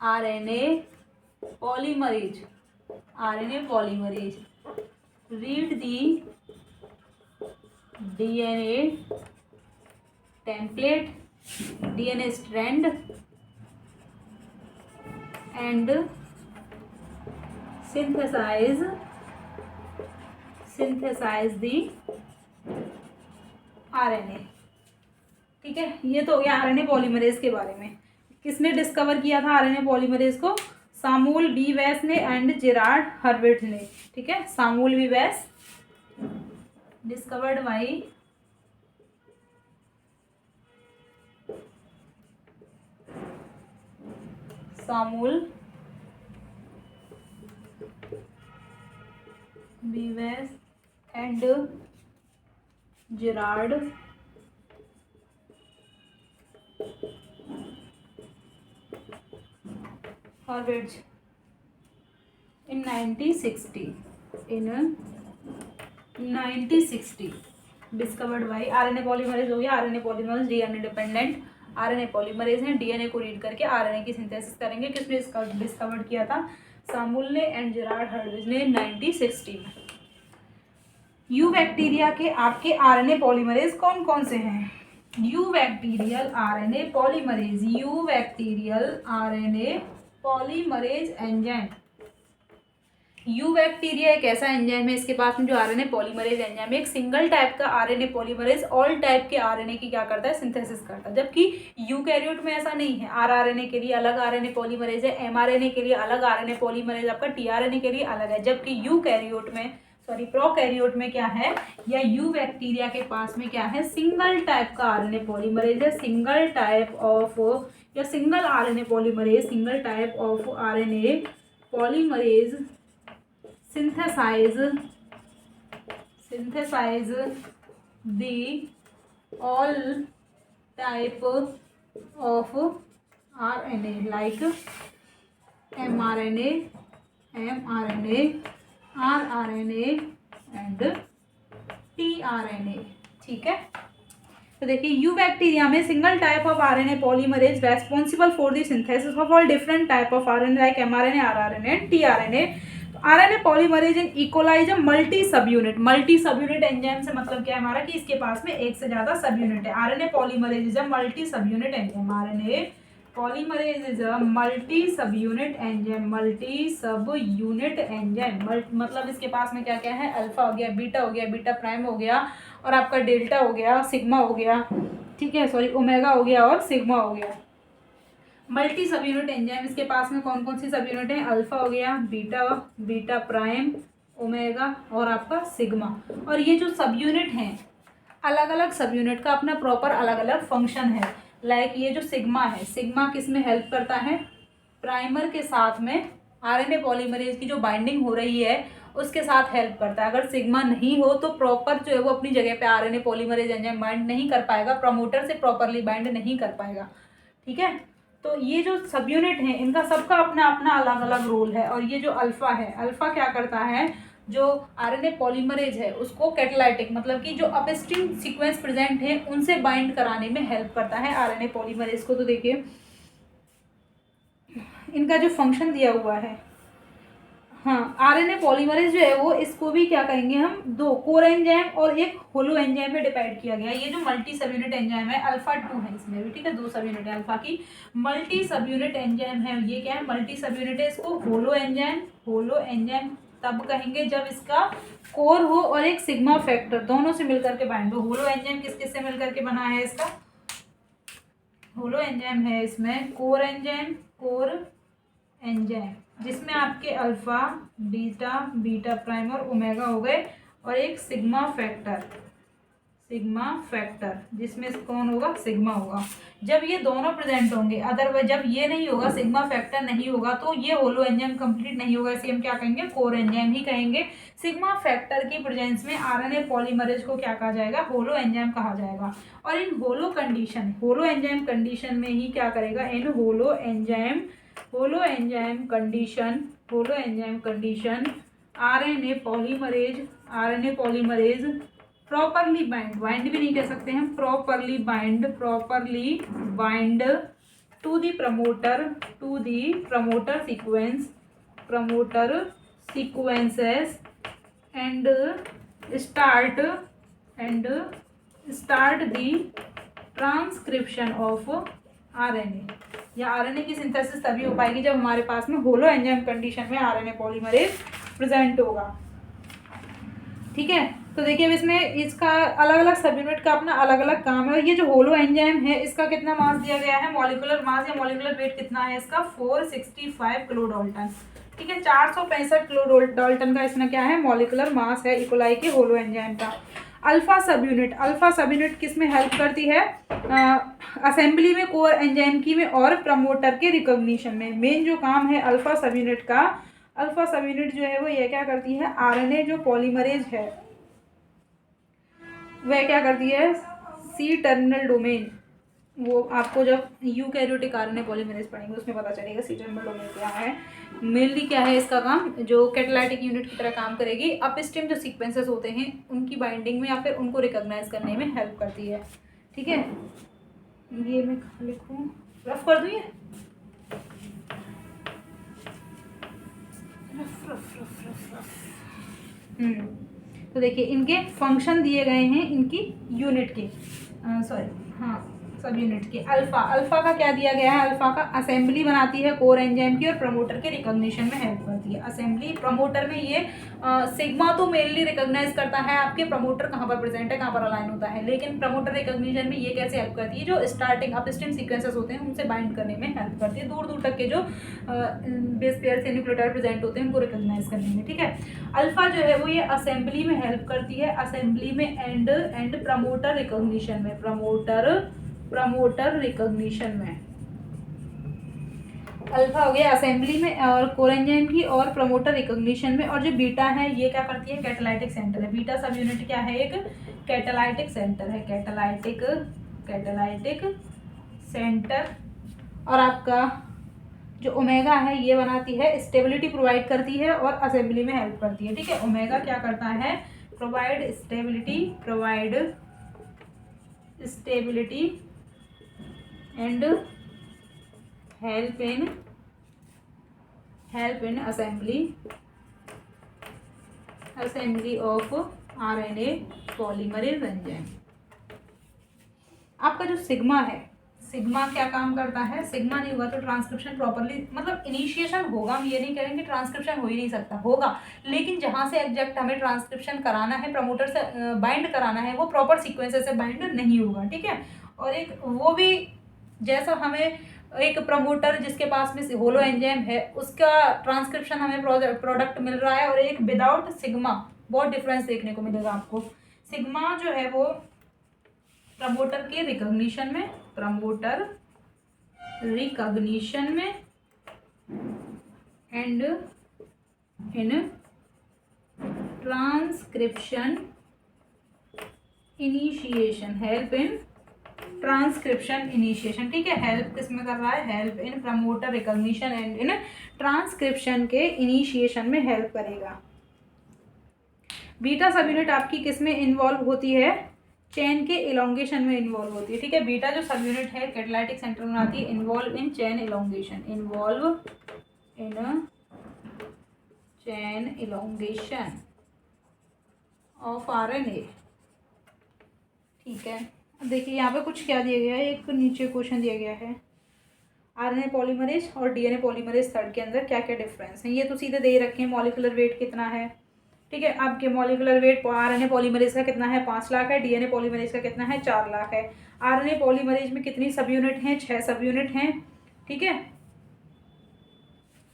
RNA polymerase read the DNA template, DNA strand and synthesize the RNA। ठीक है, ये तो हो गया आरएनए पॉलीमरेज के बारे में। किसने डिस्कवर किया था आरएनए पॉलीमरेज को, सामुएल बी वेस ने एंड जेरार्ड हर्विट्ज ने। ठीक है, Samuel B Weiss discovered by Samuel B Weiss and Gerard Hurwitz in 1960 discovered by. RNA polymerase हो गया, RNA polymerase DNA dependent RNA polymerase हैं, डीएनए को रीड करके आरएनए की सिंथेसिस करेंगे। किसने डिस्कवर्ड किया था, सामुएल ने एंड जेरार्ड हर्विट्ज ने 1960 में। यू बैक्टीरिया के आपके आरएनए पॉलीमरेज कौन कौन से हैं, you bacterial RNA polymerase enzyme. You bacteria एक ऐसा एंजाइम है, इसके पास में जो आरएनए पॉलीमरेज एंजाइम है, एक सिंगल टाइप का आरएनए पॉलीमरेज ऑल टाइप के आरएनए की क्या करता है, सिंथेसिस करता है। जबकि यूकैरियोट में ऐसा नहीं है, आरआरएनए के लिए अलग आरएनए पॉलीमरेज है, एमआरएनए के लिए अलग आरएनए पॉलीमरेज, आपका टीआरएनए के लिए अलग है। जबकि प्रोकैरियोट में क्या है, या यू बैक्टीरिया के पास में क्या है, सिंगल टाइप का आरएनए पॉलीमरेज है, सिंगल टाइप ऑफ या single RNA polymerase, single type of RNA polymerase synthesize the all type of RNA like mRNA, rRNA and tRNA। ठीक है, तो देखिए यू बैक्टीरिया में single type of RNA polymerase responsible for the synthesis of all different type of RNA like mRNA, rRNA and tRNA. RNA polymerase in E coli is multi subunit enzyme से मतलब क्या है हमारा, कि इसके पास में एक से ज्यादा सब यूनिट है। RNA polymerase is a multi subunit enzyme, RNA polymerase is a multi subunit enzyme. मतलब इसके पास में क्या क्या है, अल्फा हो गया, बीटा प्राइम हो गया, और आपका डेल्टा हो गया, सिग्मा हो गया, ठीक है, सॉरी ओमेगा हो गया और सिग्मा हो गया। मल्टी सब यूनिट एंजाइम, इसके पास में कौन कौन सी सब यूनिट है, अल्फा हो गया, बीटा प्राइम, ओमेगा और आपका सिग्मा। और ये जो सब यूनिट हैं, अलग अलग सब यूनिट का अपना प्रॉपर अलग अलग फंक्शन है। लाइक ये जो सिग्मा है, सिग्मा किस में हेल्प करता है, प्राइमर के साथ में आरएनए पॉलीमरेज की जो बाइंडिंग हो रही है उसके साथ हेल्प करता है। अगर सिग्मा नहीं हो तो प्रॉपर जो है वो अपनी जगह पे आरएनए पॉलीमरेज एंजाइम बाइंड नहीं कर पाएगा, प्रमोटर से प्रॉपरली बाइंड नहीं कर पाएगा। ठीक है, तो ये जो सब यूनिट हैं इनका सबका अपना अपना अलग अलग रोल है। और ये जो अल्फा है, अल्फा क्या करता है, जो आरएनए पॉलीमरेज है उसको कैटालाइटिक मतलब कि जो अपस्ट्रीम सीक्वेंस प्रेजेंट है उनसे बाइंड कराने में हेल्प करता है आरएनए पॉलीमरेज को। तो देखिए इनका जो फंक्शन दिया हुआ है, हाँ, आरएनए पॉलीमरेज जो है वो इसको भी क्या कहेंगे हम, दो कोर एंजाइम और एक होलो एंजाइम में डिवाइड किया गया है। ये जो मल्टी सब यूनिट एंजाइम है अल्फा 2 है इसमें भी, ठीक है, 2 सब यूनिट है अल्फा की। मल्टी सब यूनिट एंजाइम है, ये क्या है, मल्टी सब यूनिट है। इसको होलो एंजाइम तब कहेंगे जब इसका कोर हो और एक सिग्मा फैक्टर दोनों से मिलकर के बाइंड हो। होलो एंजाइम किस किस से मिलकर के बना है इसका, होलो एंजाइम है इसमें कोर एंजाइम जिसमें आपके अल्फा बीटा प्राइम और ओमेगा हो गए, और एक सिग्मा फैक्टर जिसमें कौन होगा, सिग्मा होगा। जब ये दोनों प्रेजेंट होंगे, अदरवाइज जब ये नहीं होगा, सिग्मा फैक्टर नहीं होगा, तो ये होलो एंजाइम कंप्लीट नहीं होगा, इसे हम क्या कहेंगे, कोर एंजाइम ही कहेंगे। सिग्मा फैक्टर की प्रेजेंस में आरएनए पॉलीमरेज को क्या कहा जाएगा, होलो एंजाइम कहा जाएगा। और इन होलो एंजाइम कंडीशन में ही क्या करेगा, in holoenzyme condition RNA polymerase properly bind भी नहीं कह सकते हैं, properly bind to the promoter sequences and start the transcription of RNA. या आरएनए की सिंथेसिस तभी हो पाएगी जब हमारे पास में होलो एंजाइम कंडीशन में आरएनए पॉलीमरेज प्रेजेंट होगा, ठीक है। तो देखिए अब इसमें इसका अलग अलग सब यूनिट का अपना अलग अलग काम है। और ये जो होलो एंजाइम है इसका कितना मास दिया गया है, मॉलिक्यूलर मास या मॉलिक्यूलर वेट कितना है इसका, 465 किलो डाल्टन, ठीक है, 465 किलो डाल्टन का इसमें क्या है, मॉलिक्यूलर मास है इकोलाई के होलो एंजाइम का। अल्फा सब यूनिट किस में हेल्प करती है, असेंबली में, कोर एंजाइम की में, और प्रमोटर के रिकॉग्निशन में। मेन जो काम है अल्फा सब यूनिट का, अल्फा सब यूनिट जो है वो ये क्या करती है, आरएनए जो पॉलीमरेज है वह क्या करती है, सी टर्मिनल डोमेन, वो आपको जब यूकैरियोटिक आरएनए पॉलीमरेज पढ़ेंगे उसमें पता चलेगा सी टर्मिनल डोमेन क्या है। मेनली क्या है इसका काम, जो कैटालाइटिक यूनिट की तरह काम करेगी, अपस्ट्रीम जो सीक्वेंसेस होते हैं उनकी बाइंडिंग में या फिर उनको रिकॉग्नाइज करने में हेल्प करती है, ठीक है। ये मैं कहाँ लिखूँ, रफ कर दूँ ये, तो देखिए इनके फंक्शन दिए गए हैं, इनकी यूनिट के, सब यूनिट के। अल्फा का क्या दिया गया है, अल्फा का असेंबली बनाती है कोर एंजाइम की और प्रमोटर के रिकॉग्निशन में हेल्प करती है। असेंबली प्रमोटर में ये सिग्मा तो मेनली रिकॉग्नाइज करता है आपके प्रमोटर कहाँ पर प्रेजेंट है, कहाँ पर अलाइन होता है, लेकिन प्रमोटर रिकॉग्निशन में ये कैसे हेल्प करती है, जो स्टार्टिंग अपस्ट्रीम सीक्वेंसेस होते हैं उनसे बाइंड करने में हेल्प करती है, दूर दूर तक के जो बेस पेयर से न्यूक्लियोटाइड प्रेजेंट होते हैं उनको रिकॉग्नाइज करने में, ठीक है। अल्फा जो है वो ये असेंबली में हेल्प करती है, असेंबली में एंड प्रमोटर रिकॉग्निशन में, प्रमोटर रिकॉग्निशन में। अल्फा हो गया असेंबली में और कोर एंजाइम की और प्रमोटर रिकॉग्निशन में। और जो बीटा है ये क्या करती है, कैटालाइटिक सेंटर है। बीटा सब यूनिट क्या है, एक कैटालाइटिक सेंटर है, कैटालाइटिक सेंटर। और आपका जो ओमेगा है ये बनाती है, स्टेबिलिटी प्रोवाइड करती है और असेंबली में हेल्प करती है, ठीक है। ओमेगा क्या करता है, provide stability and help in assembly of RNA polymerase enzyme. आपका जो सिग्मा है, सिग्मा क्या काम करता है, सिग्मा नहीं होगा तो ट्रांसक्रिप्शन प्रॉपरली, मतलब इनिशिएशन होगा, हम ये नहीं करेंगे ट्रांसक्रिप्शन हो ही नहीं सकता, होगा, लेकिन जहाँ से एग्जैक्ट हमें ट्रांसक्रिप्शन कराना है, प्रमोटर से बाइंड कराना है, वो प्रॉपर सीक्वेंसेस से बाइंड नहीं होगा, ठीक है। और एक वो भी जैसा हमें एक प्रमोटर जिसके पास में होलो एंजाइम है उसका ट्रांसक्रिप्शन हमें प्रोडक्ट मिल रहा है, और एक विदाउट सिग्मा बहुत डिफरेंस देखने को मिलेगा आपको। सिग्मा जो है वो प्रमोटर के रिकॉग्निशन में, and in transcription initiation, help in transcription initiation, ठीक है। हेल्प किसमें कर रहा है, help in promoter recognition and in transcription के इनिशिएशन में हेल्प करेगा। बीटा सब यूनिट आपकी किस में इन्वॉल्व होती है, चेन के इलोंगेशन में इन्वॉल्व होती है, ठीक है। बीटा जो सब यूनिट है कैटालाइटिक सेंटर में आती है, involve in chain elongation, involve in chain elongation of RNA, ठीक है। अब देखिए यहाँ पे कुछ क्या दिया गया है, एक नीचे क्वेश्चन दिया गया है, आरएनए पॉलीमरेज और डीएनए पॉलीमरेज थर्ड के अंदर क्या क्या डिफरेंस है। ये तो सीधे दे ही रखे हैं, मॉलिक्यूलर वेट कितना है, ठीक है। आपके मॉलिक्यूलर वेट आरएनए पॉलीमरेज का कितना है, 5 लाख है, डीएनए पॉलीमरेज का कितना है, 4 लाख है। आरएनए पॉलीमरेज में कितनी सब यूनिट हैं, 6 सब यूनिट हैं, ठीक है।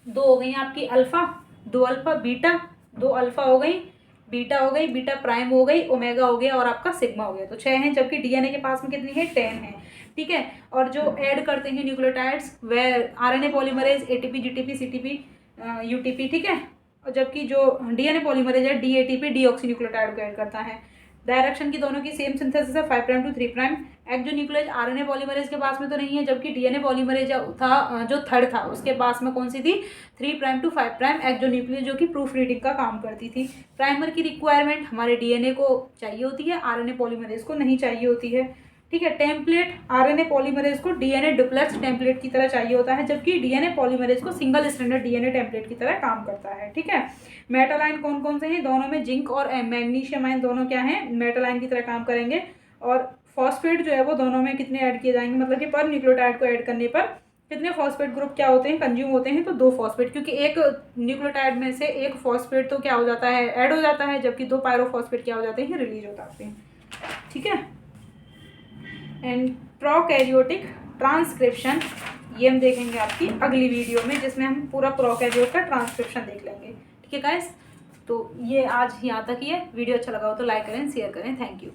2 हो गई आपकी अल्फा, 2 अल्फा बीटा, 2 अल्फा हो गई, बीटा हो गई, बीटा प्राइम हो गई, ओमेगा हो गया और आपका सिग्मा हो गया, तो 6 हैं। जबकि डीएनए के पास में कितनी है, 10 है, ठीक है। और जो ऐड करते हैं न्यूक्लियोटाइड्स वह RNA polymerase ATP, GTP, CTP, UTP, ठीक है। और जबकि जो डीएनए पॉलीमरेज है डीएटीपी, डीऑक्सी न्यूक्लियोटाइड को ऐड करता है। डायरेक्शन की दोनों की सेम सिंथेसिस है, 5 prime to 3 prime. Exonucleotide RNA polymerase के पास में तो नहीं है, जबकि डीएनए पॉलीमरेज था जो थर्ड था उसके पास में कौन सी थी, 3 प्राइम टू 5 प्राइम एक्सोन्यूक्लियोटाइड, जो कि प्रूफ रीडिंग का काम करती थी। प्राइमर की रिक्वायरमेंट हमारे डीएनए को चाहिए होती है, आरएनए पॉलीमरेज को नहीं चाहिए होती है, ठीक है। टेम्पलेट आरएनए पॉलीमरेज को डीएनए डुप्लेक्स टेम्पलेट की तरह चाहिए होता है, जबकि डीएनए पॉलीमरेज को सिंगल स्टैंडर्ड डीएनए टेम्पलेट की तरह काम करता है, ठीक है। मेटल आयन कौन कौन से हैं, दोनों में जिंक और मैग्नीशियम आयन दोनों क्या हैं, मेटल आयन की तरह काम करेंगे। और फॉस्फेट जो है वो दोनों में कितने ऐड किए जाएंगे, मतलब कि पर न्यूक्लियोटाइड को ऐड करने पर कितने फॉस्फेट ग्रुप क्या होते हैं, कंज्यूम होते हैं, तो 2 फॉस्फेट, क्योंकि एक न्यूक्लियोटाइड में से एक फॉस्फेट तो क्या हो जाता है, ऐड हो जाता है, जबकि 2 पायरोफॉस्फेट क्या हो जाते हैं, रिलीज हो जाते हैं, ठीक है। एंड प्रोकैरियोटिक ट्रांसक्रिप्शन ये हम देखेंगे आपकी अगली वीडियो में, जिसमें हम पूरा प्रोकैरियोट का ट्रांसक्रिप्शन देख लेंगे, ठीक है गाइस। तो ये आज यहाँ तक ही है। वीडियो अच्छा लगा हो तो लाइक करें, शेयर करें। Thank you.